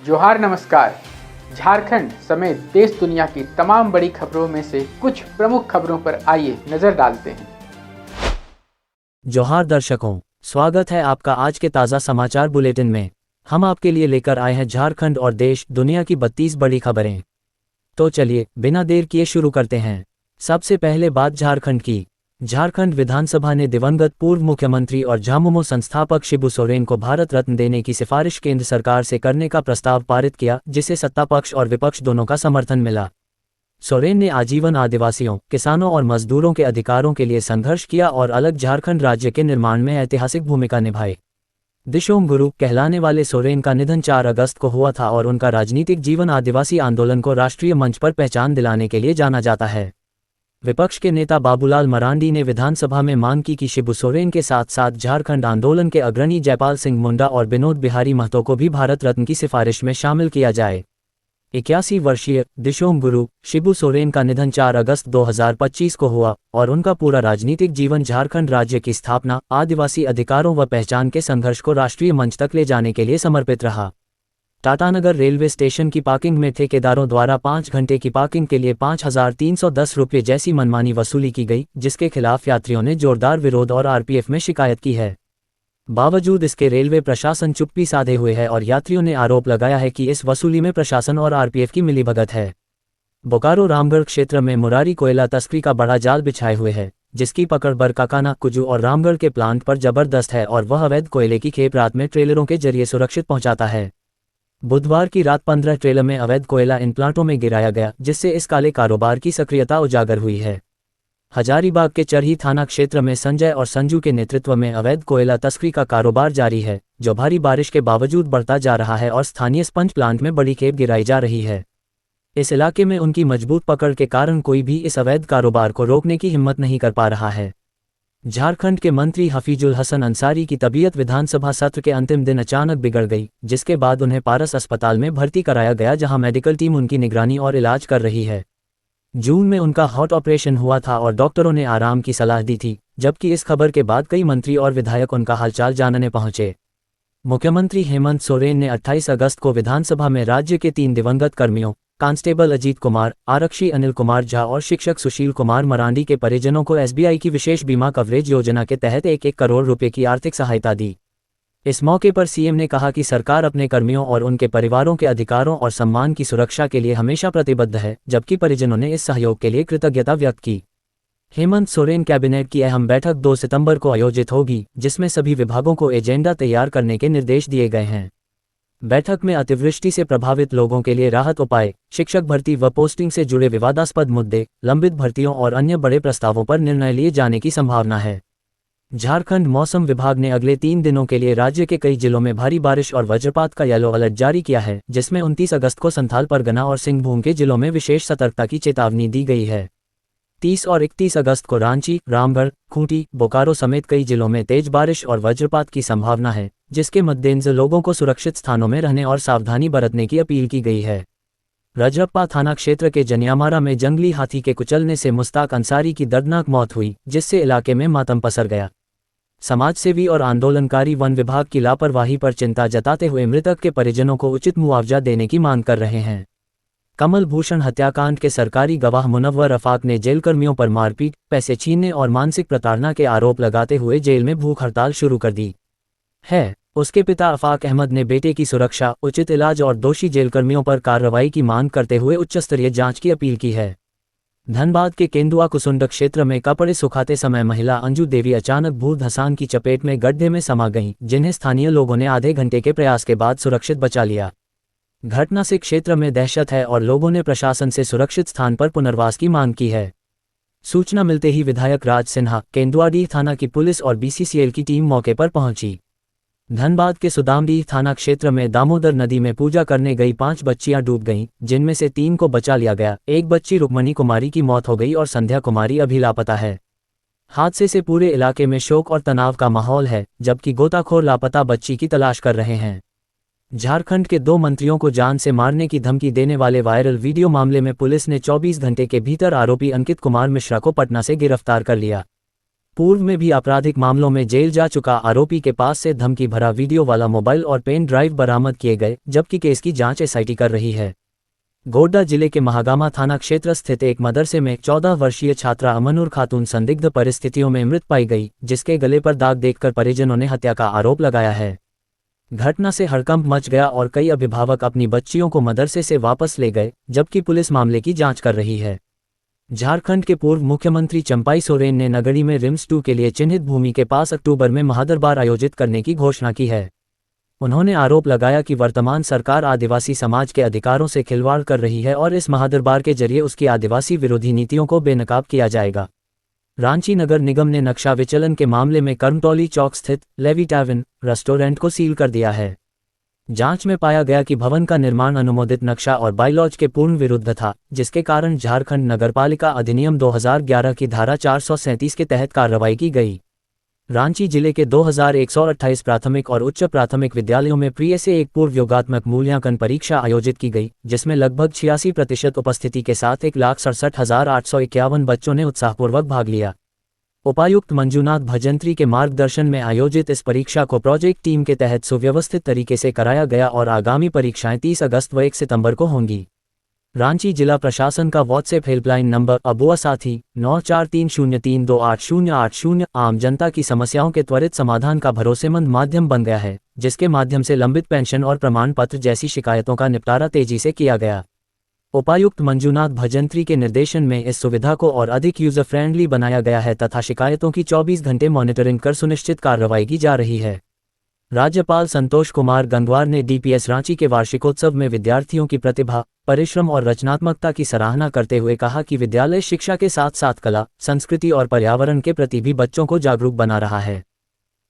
जोहार नमस्कार। झारखंड समेत देश दुनिया की तमाम बड़ी खबरों में से कुछ प्रमुख खबरों पर आइए नजर डालते हैं। जोहार दर्शकों, स्वागत है आपका आज के ताज़ा समाचार बुलेटिन में। हम आपके लिए लेकर आए हैं झारखंड और देश दुनिया की 32 बड़ी खबरें। तो चलिए बिना देर किए शुरू करते हैं। सबसे पहले बात झारखंड की। झारखंड विधानसभा ने दिवंगत पूर्व मुख्यमंत्री और झामुमो संस्थापक शिबू सोरेन को भारत रत्न देने की सिफारिश केंद्र सरकार से करने का प्रस्ताव पारित किया, जिसे सत्तापक्ष और विपक्ष दोनों का समर्थन मिला। सोरेन ने आजीवन आदिवासियों, किसानों और मजदूरों के अधिकारों के लिए संघर्ष किया और अलग झारखंड राज्य के निर्माण में ऐतिहासिक भूमिका निभाई। दिशोम गुरु कहलाने वाले सोरेन का निधन 4 अगस्त को हुआ था और उनका राजनीतिक जीवन आदिवासी आंदोलन को राष्ट्रीय मंच पर पहचान दिलाने के लिए जाना जाता है। विपक्ष के नेता बाबूलाल मरांडी ने विधानसभा में मांग की कि शिबू सोरेन के साथ साथ झारखंड आंदोलन के अग्रणी जयपाल सिंह मुंडा और विनोद बिहारी महतो को भी भारत रत्न की सिफारिश में शामिल किया जाए। 81 वर्षीय दिशोम गुरु शिबू सोरेन का निधन 4 अगस्त 2025 को हुआ और उनका पूरा राजनीतिक जीवन झारखंड राज्य की स्थापना, आदिवासी अधिकारों व पहचान के संघर्ष को राष्ट्रीय मंच तक ले जाने के लिए समर्पित रहा। टाटानगर रेलवे स्टेशन की पार्किंग में ठेकेदारों द्वारा 5 घंटे की पार्किंग के लिए 5,310 रुपये जैसी मनमानी वसूली की गई, जिसके खिलाफ यात्रियों ने जोरदार विरोध और आरपीएफ में शिकायत की है। बावजूद इसके रेलवे प्रशासन चुप्पी साधे हुए है और यात्रियों ने आरोप लगाया है कि इस वसूली में प्रशासन और आरपीएफ की मिलीभगत है। बोकारो रामगढ़ क्षेत्र में मुरारी कोयला तस्करी का बड़ा जाल बिछाए हुए है, जिसकी पकड़ बरकाकाना, कुजू और रामगढ़ के प्लांट पर जबरदस्त है और वह अवैध कोयले की खेप रात में ट्रेलरों के जरिए सुरक्षित पहुंचाता है। बुधवार की रात 15 ट्रेलर में अवैध कोयला इन प्लांटों में गिराया गया, जिससे इस काले कारोबार की सक्रियता उजागर हुई है। हजारीबाग के चरही थाना क्षेत्र में संजय और संजू के नेतृत्व में अवैध कोयला तस्करी का कारोबार जारी है, जो भारी बारिश के बावजूद बढ़ता जा रहा है और स्थानीय स्पंज प्लांट में बड़ी खेप गिराई जा रही है। इस इलाके में उनकी मजबूत पकड़ के कारण कोई भी इस अवैध कारोबार को रोकने की हिम्मत नहीं कर पा रहा है। झारखंड के मंत्री हफीजुल हसन अंसारी की तबीयत विधानसभा सत्र के अंतिम दिन अचानक बिगड़ गई, जिसके बाद उन्हें पारस अस्पताल में भर्ती कराया गया, जहां मेडिकल टीम उनकी निगरानी और इलाज कर रही है। जून में उनका हार्ट ऑपरेशन हुआ था और डॉक्टरों ने आराम की सलाह दी थी, जबकि इस खबर के बाद कई मंत्री और विधायक उनका हालचाल जानने पहुंचे। मुख्यमंत्री हेमंत सोरेन ने 28 अगस्त को विधानसभा में राज्य के 3 दिवंगत कर्मियों, कांस्टेबल अजीत कुमार, आरक्षी अनिल कुमार झा और शिक्षक सुशील कुमार मरांडी के परिजनों को एसबीआई की विशेष बीमा कवरेज योजना के तहत 1-1 करोड़ रुपए की आर्थिक सहायता दी। इस मौके पर सीएम ने कहा कि सरकार अपने कर्मियों और उनके परिवारों के अधिकारों और सम्मान की सुरक्षा के लिए हमेशा प्रतिबद्ध है, जबकि परिजनों ने इस सहयोग के लिए कृतज्ञता व्यक्त की। हेमंत सोरेन कैबिनेट की अहम बैठक 2 सितंबर को आयोजित होगी, जिसमें सभी विभागों को एजेंडा तैयार करने के निर्देश दिए गए हैं। बैठक में अतिवृष्टि से प्रभावित लोगों के लिए राहत उपाय, शिक्षक भर्ती व पोस्टिंग से जुड़े विवादास्पद मुद्दे, लंबित भर्तियों और अन्य बड़े प्रस्तावों पर निर्णय लिए जाने की संभावना है। झारखंड मौसम विभाग ने अगले 3 दिनों के लिए राज्य के कई जिलों में भारी बारिश और वज्रपात का येलो अलर्ट जारी किया है, जिसमें 29 अगस्त को संथाल परगना और सिंहभूम के जिलों में विशेष सतर्कता की चेतावनी दी गई है। 30 और 31 अगस्त को रांची, रामगढ़, खूंटी, बोकारो समेत कई जिलों में तेज बारिश और वज्रपात की संभावना है, जिसके मद्देनजर लोगों को सुरक्षित स्थानों में रहने और सावधानी बरतने की अपील की गई है। रजरप्पा थाना क्षेत्र के जनियामारा में जंगली हाथी के कुचलने से मुश्ताक अंसारी की दर्दनाक मौत हुई, जिससे इलाके में मातम पसर गया। समाजसेवी और आंदोलनकारी वन विभाग की लापरवाही पर चिंता जताते हुए मृतक के परिजनों को उचित मुआवजा देने की मांग कर रहे हैं। कमल भूषण हत्याकांड के सरकारी गवाह मुनव्वर अफाक ने जेलकर्मियों पर मारपीट, पैसे छीनने और मानसिक प्रताड़ना के आरोप लगाते हुए जेल में भूख हड़ताल शुरू कर दी है। उसके पिता अफाक अहमद ने बेटे की सुरक्षा, उचित इलाज और दोषी जेलकर्मियों पर कार्रवाई की मांग करते हुए उच्चस्तरीय जांच की अपील की है। धनबाद के केंदुआ कुसुंड क्षेत्र में कपड़े सुखाते समय महिला अंजू देवी अचानक भूर धसान की चपेट में गड्ढे में समा गईं, जिन्हें स्थानीय लोगों ने आधे घंटे के प्रयास के बाद सुरक्षित बचा लिया। घटना से क्षेत्र में दहशत है और लोगों ने प्रशासन से सुरक्षित स्थान पर पुनर्वास की मांग की है। सूचना मिलते ही विधायक राज सिन्हा, केंदुआडीह थाना की पुलिस और बीसीसीएल की टीम मौके पर पहुंची। धनबाद के सुदामडीह थाना क्षेत्र में दामोदर नदी में पूजा करने गई 5 बच्चियां डूब गईं, जिनमें से 3 को बचा लिया गया। एक बच्ची रुक्मणी कुमारी की मौत हो गई और संध्या कुमारी अभी लापता है। हादसे से पूरे इलाके में शोक और तनाव का माहौल है, जबकि गोताखोर लापता बच्ची की तलाश कर रहे हैं। झारखंड के 2 मंत्रियों को जान से मारने की धमकी देने वाले वायरल वीडियो मामले में पुलिस ने 24 घंटे के भीतर आरोपी अंकित कुमार मिश्रा को पटना से गिरफ्तार कर लिया। पूर्व में भी आपराधिक मामलों में जेल जा चुका आरोपी के पास से धमकी भरा वीडियो वाला मोबाइल और पेन ड्राइव बरामद किए गए, जबकि केस की जांच एसआईटी कर रही है। गोड्डा जिले के महागामा थाना क्षेत्र स्थित एक मदरसे में 14 वर्षीय छात्रा अमनूर खातून संदिग्ध परिस्थितियों में मृत पाई गई, जिसके गले पर दाग देखकर परिजनों ने हत्या का आरोप लगाया है। घटना से हड़कंप मच गया और कई अभिभावक अपनी बच्चियों को मदरसे से वापस ले गए, जबकि पुलिस मामले की जांच कर रही है। झारखंड के पूर्व मुख्यमंत्री चंपाई सोरेन ने नगरी में रिम्स 2 के लिए चिन्हित भूमि के पास अक्टूबर में महादरबार आयोजित करने की घोषणा की है। उन्होंने आरोप लगाया कि वर्तमान सरकार आदिवासी समाज के अधिकारों से खिलवाड़ कर रही है और इस महादरबार के जरिए उसकी आदिवासी विरोधी नीतियों को बेनकाब किया जाएगा। रांची नगर निगम ने नक्शा विचलन के मामले में करमटौली चौक स्थित लेवी टैवन रेस्टोरेंट को सील कर दिया है। जांच में पाया गया कि भवन का निर्माण अनुमोदित नक्शा और बायलॉज के पूर्ण विरुद्ध था, जिसके कारण झारखंड नगरपालिका अधिनियम 2011 की धारा 437 के तहत कार्रवाई की गई। रांची जिले के 2128 प्राथमिक और उच्च प्राथमिक विद्यालयों में प्री से एक पूर्व योगात्मक मूल्यांकन परीक्षा आयोजित की गई, जिसमें लगभग 86% उपस्थिति के साथ 1,67,851 बच्चों ने उत्साहपूर्वक भाग लिया। उपायुक्त मंजूनाथ भजंत्री के मार्गदर्शन में आयोजित इस परीक्षा को प्रोजेक्ट टीम के तहत सुव्यवस्थित तरीके से कराया गया और आगामी परीक्षाएं 30 अगस्त व 1 सितंबर को होंगी। रांची जिला प्रशासन का व्हाट्सएप हेल्पलाइन नंबर अबुआ साथी 9430328080 आम जनता की समस्याओं के त्वरित समाधान का भरोसेमंद माध्यम बन गया है, जिसके माध्यम से लंबित पेंशन और प्रमाण पत्र जैसी शिकायतों का निपटारा तेजी से किया गया। उपायुक्त मंजूनाथ भजंत्री के निर्देशन में इस सुविधा को और अधिक यूजर फ्रेंडली बनाया गया है तथा शिकायतों की 24 घंटे मॉनिटरिंग कर सुनिश्चित कार्रवाई की जा रही है। राज्यपाल संतोष कुमार गंगवार ने डीपीएस रांची के वार्षिकोत्सव में विद्यार्थियों की प्रतिभा, परिश्रम और रचनात्मकता की सराहना करते हुए कहा कि विद्यालय शिक्षा के साथ साथ कला, संस्कृति और पर्यावरण के प्रति भी बच्चों को जागरूक बना रहा है।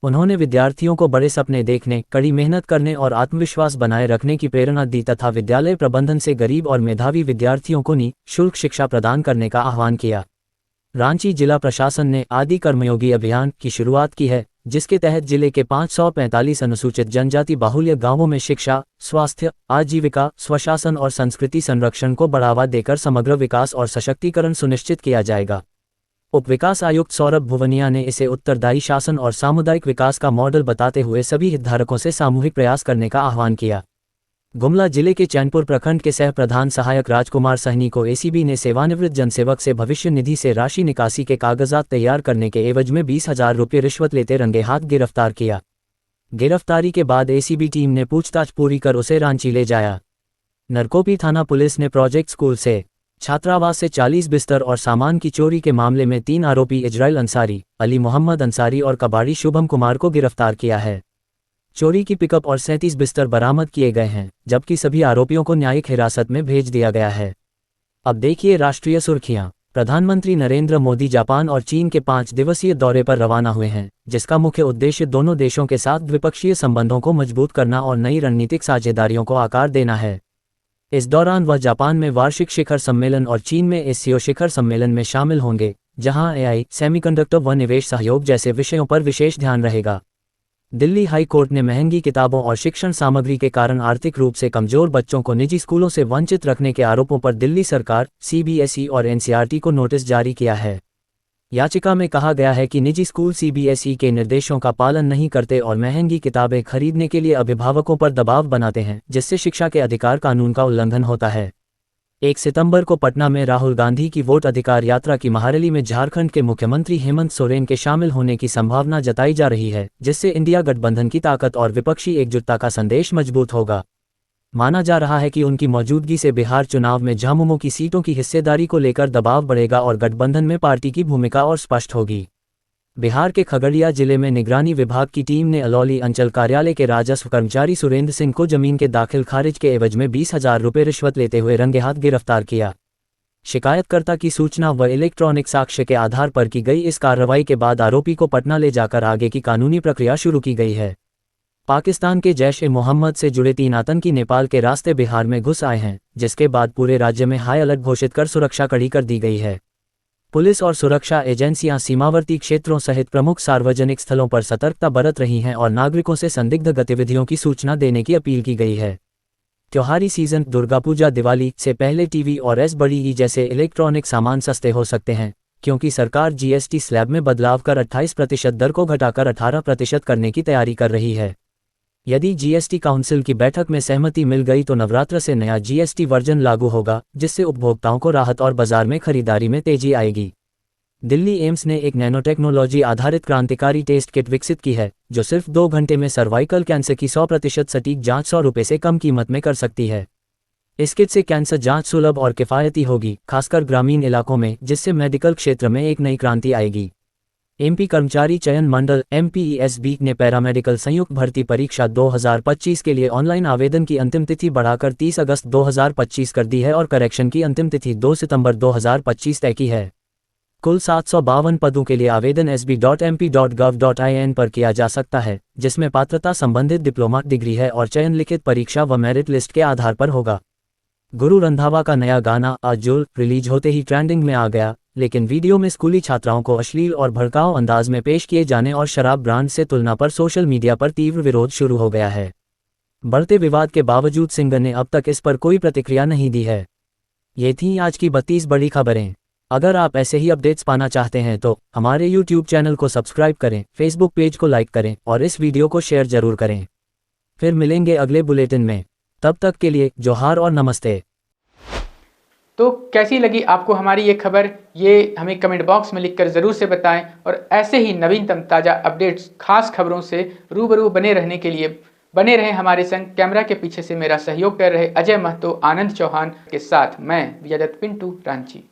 उन्होंने विद्यार्थियों को बड़े सपने देखने, कड़ी मेहनत करने और आत्मविश्वास बनाए रखने की प्रेरणा दी तथा विद्यालय प्रबंधन से गरीब और मेधावी विद्यार्थियों को निःशुल्क शिक्षा प्रदान करने का आह्वान किया। रांची जिला प्रशासन ने आदि कर्मयोगी अभियान की शुरुआत की है, जिसके तहत जिले के 545 अनुसूचित जनजाति बाहुल्य गांवों में शिक्षा, स्वास्थ्य, आजीविका, स्वशासन और संस्कृति संरक्षण को बढ़ावा देकर समग्र विकास और सशक्तिकरण सुनिश्चित किया जाएगा। उप विकास आयुक्त सौरभ भुवनिया ने इसे उत्तरदायी शासन और सामुदायिक विकास का मॉडल बताते हुए सभी हितधारकों से सामूहिक प्रयास करने का आह्वान किया। गुमला जिले के चैनपुर प्रखंड के सह प्रधान सहायक राजकुमार सहनी को एसीबी ने सेवानिवृत्त जनसेवक से भविष्य निधि से राशि निकासी के कागजात तैयार करने के एवज में 20,000 रुपये रिश्वत लेते रंगे हाथ गिरफ्तार किया। गिरफ्तारी के बाद एसीबी टीम ने पूछताछ पूरी कर उसे रांची ले जाया। नरकोपी थाना पुलिस ने प्रोजेक्ट स्कूल से छात्रावास से 40 बिस्तर और सामान की चोरी के मामले में 3 आरोपी इजराइल अंसारी, अली मोहम्मद अंसारी और कबाड़ी शुभम कुमार को गिरफ्तार किया है। चोरी की पिकअप और 37 बिस्तर बरामद किए गए हैं, जबकि सभी आरोपियों को न्यायिक हिरासत में भेज दिया गया है। अब देखिए राष्ट्रीय सुर्खियां। प्रधानमंत्री नरेंद्र मोदी जापान और चीन के 5 दिवसीय दौरे पर रवाना हुए हैं, जिसका मुख्य उद्देश्य दोनों देशों के साथ द्विपक्षीय संबंधों को मजबूत करना और नई रणनीतिक साझेदारियों को आकार देना है। इस दौरान वह जापान में वार्षिक शिखर सम्मेलन और चीन में एससीओ शिखर सम्मेलन में शामिल होंगे, जहां एआई, सेमीकंडक्टर व निवेश सहयोग जैसे विषयों पर विशेष ध्यान रहेगा। दिल्ली हाई कोर्ट ने महंगी किताबों और शिक्षण सामग्री के कारण आर्थिक रूप से कमजोर बच्चों को निजी स्कूलों से वंचित रखने के आरोपों पर दिल्ली सरकार, सीबीएसई और एनसीईआरटी को नोटिस जारी किया है। याचिका में कहा गया है कि निजी स्कूल सीबीएसई के निर्देशों का पालन नहीं करते और महंगी किताबें खरीदने के लिए अभिभावकों पर दबाव बनाते हैं, जिससे शिक्षा के अधिकार कानून का उल्लंघन होता है। 1 सितंबर को पटना में राहुल गांधी की वोट अधिकार यात्रा की महारैली में झारखंड के मुख्यमंत्री हेमंत सोरेन के शामिल होने की संभावना जताई जा रही है, जिससे इंडिया गठबंधन की ताकत और विपक्षी एकजुटता का संदेश मजबूत होगा। माना जा रहा है कि उनकी मौजूदगी से बिहार चुनाव में झामुमो की सीटों की हिस्सेदारी को लेकर दबाव बढ़ेगा और गठबंधन में पार्टी की भूमिका और स्पष्ट होगी। बिहार के खगड़िया जिले में निगरानी विभाग की टीम ने अलौली अंचल कार्यालय के राजस्व कर्मचारी सुरेंद्र सिंह को जमीन के दाखिल खारिज के एवज में 20,000 रुपये रिश्वत लेते हुए रंगे हाथ गिरफ्तार किया। शिकायतकर्ता की सूचना व इलेक्ट्रॉनिक साक्ष्य के आधार पर की गई इस कार्रवाई के बाद आरोपी को पटना ले जाकर आगे की कानूनी प्रक्रिया शुरू की गई है। पाकिस्तान के जैश-ए-मोहम्मद से जुड़े 3 आतंकी नेपाल के रास्ते बिहार में घुस आए हैं, जिसके बाद पूरे राज्य में हाई अलर्ट घोषित कर सुरक्षा कड़ी कर दी गई है। पुलिस और सुरक्षा एजेंसियां सीमावर्ती क्षेत्रों सहित प्रमुख सार्वजनिक स्थलों पर सतर्कता बरत रही हैं और नागरिकों से संदिग्ध गतिविधियों की सूचना देने की अपील की गई है। त्योहारी सीजन दुर्गा पूजा दिवाली से पहले टीवी और एस बड़ी ई जैसे इलेक्ट्रॉनिक सामान सस्ते हो सकते हैं, क्योंकि सरकार जीएसटी स्लैब में बदलाव कर 28% दर को घटाकर 18% करने की तैयारी कर रही है। यदि जीएसटी काउंसिल की बैठक में सहमति मिल गई तो नवरात्र से नया जीएसटी वर्जन लागू होगा, जिससे उपभोक्ताओं को राहत और बाजार में खरीदारी में तेजी आएगी। दिल्ली एम्स ने एक नैनोटेक्नोलॉजी आधारित क्रांतिकारी टेस्ट किट विकसित की है, जो सिर्फ 2 घंटे में सर्वाइकल कैंसर की 100% सटीक जांच 100 रुपये से कम कीमत में कर सकती है। इस किट से कैंसर जांच सुलभ और किफ़ायती होगी, खासकर ग्रामीण इलाकों में, जिससे मेडिकल क्षेत्र में एक नई क्रांति आएगी। एमपी कर्मचारी चयन मंडल एमपीईएसबी ने पैरामेडिकल संयुक्त भर्ती परीक्षा 2025 के लिए ऑनलाइन आवेदन की अंतिम तिथि बढ़ाकर 30 अगस्त 2025 कर दी है और करेक्शन की अंतिम तिथि 2 सितंबर 2025 तय की है। कुल 752 पदों के लिए आवेदन sb.mp.gov.in पर किया जा सकता है, जिसमें पात्रता संबंधित डिप्लोमा डिग्री है और चयन लिखित परीक्षा व मेरिट लिस्ट के आधार पर होगा। गुरु रंधावा का नया गाना आजुल रिलीज होते ही ट्रेंडिंग में आ गया, लेकिन वीडियो में स्कूली छात्राओं को अश्लील और भड़काऊ अंदाज में पेश किए जाने और शराब ब्रांड से तुलना पर सोशल मीडिया पर तीव्र विरोध शुरू हो गया है। बढ़ते विवाद के बावजूद सिंगर ने अब तक इस पर कोई प्रतिक्रिया नहीं दी है। ये थी आज की 32 बड़ी खबरें। अगर आप ऐसे ही अपडेट्स पाना चाहते हैं तो हमारे YouTube चैनल को सब्सक्राइब करें, Facebook पेज को लाइक करें और इस वीडियो को शेयर जरूर करें। फिर मिलेंगे अगले बुलेटिन में, तब तक के लिए जोहार और नमस्ते। तो कैसी लगी आपको हमारी ये खबर, ये हमें कमेंट बॉक्स में लिखकर ज़रूर से बताएं और ऐसे ही नवीनतम ताज़ा अपडेट्स, खास खबरों से रूबरू बने रहने के लिए बने रहें हमारे संग। कैमरा के पीछे से मेरा सहयोग कर रहे अजय महतो, आनंद चौहान के साथ मैं विजय दत्त पिंटू रांची।